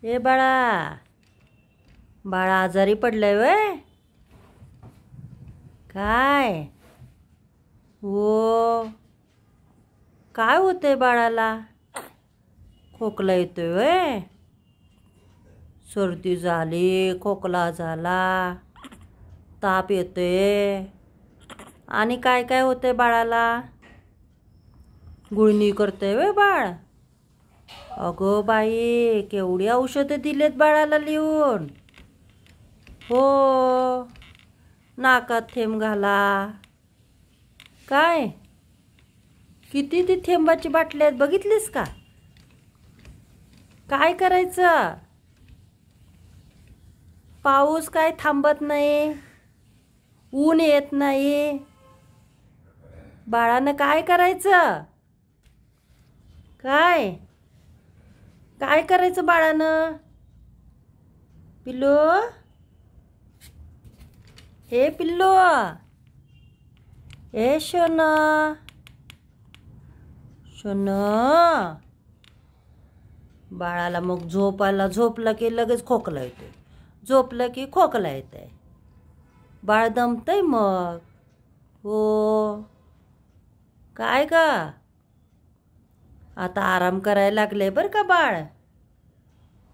ए बाळा, बाळा आजारी पडलंय वय? काय हो? काय होतंय बाळाला? खोकला येतोय वय? सर्दी झाली, खोकला झाला, ताप येतोय, आणि काय काय होतंय बाळाला? गुळणी करतंय वय बाळ? अगं बाई, केवढी औषधं दिलेत बाळाला लिहून. हो, नाकात थेंब घाला. काय किती ती थेंबाची बाटली आहेत बघितलीस का? काय करायचं? पाऊस काय थांबत नाही, ऊन येत नाही, बाळानं काय करायचं? काय काय करायचं बाळानं? पिल्लू, हे पिल्लू, ए शोन, शोन. बाळाला मग झोपलं की लगेच खोकला येतोय, झोपलं की खोकला येतंय, बाळ दमतंय मग. हो, काय का आता आराम करायला लागले बरं का बाळ.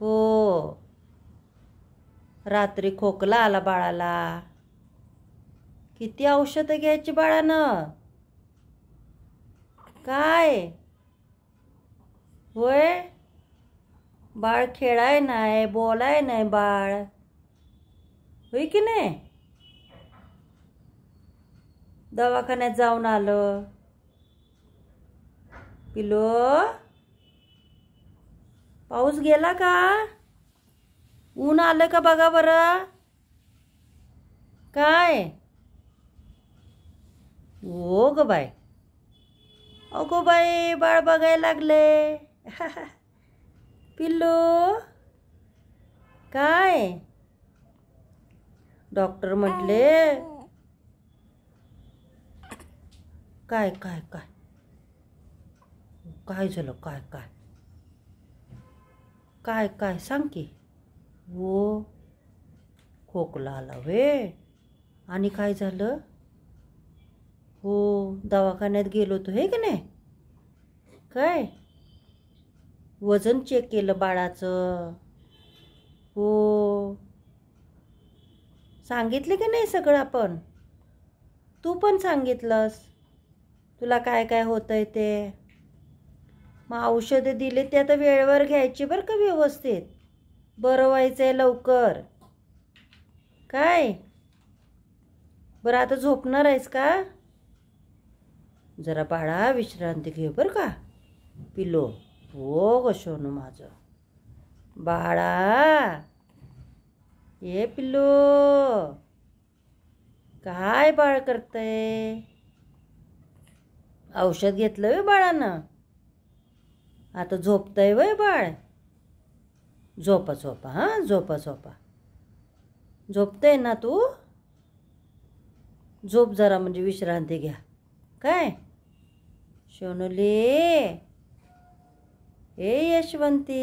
हो, रात्री खोकला आला बाळाला, किती औषधं घ्यायची बाळानं. काय होय? बाळ खेळाय नाही, बोलाय नाही बाळ, होय की नाही? दवाखान्यात जाऊन आलं. पिलो, पाऊस गेला का? ऊन आलं का बघा बरं. काय हो ग बाय, अगो बाई, बाळ बघायला लागले. पिल्लू, काय डॉक्टर म्हटले? काय काय काय काय झालं? काय काय काय काय सांग की. हो, खोकला आला वे, आणि काय झालं? हो, दवाखान्यात गेलो होतो हे की नाही? काय वजन चेक केलं बाळाचं? हो, सांगितले की नाही सगळं आपण? तू पण सांगितलंस तुला काय काय होतंय ते. मग औषधं दिले ते आता वेळेवर घ्यायची बरं का, व्यवस्थित. बरं व्हायचंय लवकर. काय बरं, आता झोपणार आहेस का? जरा बाळा विश्रांती घे बरं का पिल्लो. हो ग सोनू माझं बाळा. ये पिल्लू, काय बाळ करतंय? औषध घेतलं वय बाळानं? आता झोपतंय वय बाळ? झोपा झोपा, हां झोपा झोपा. झोपतंय ना तू? झोप जरा, म्हणजे विश्रांती घ्या. काय सोनुले, ए यशवंती,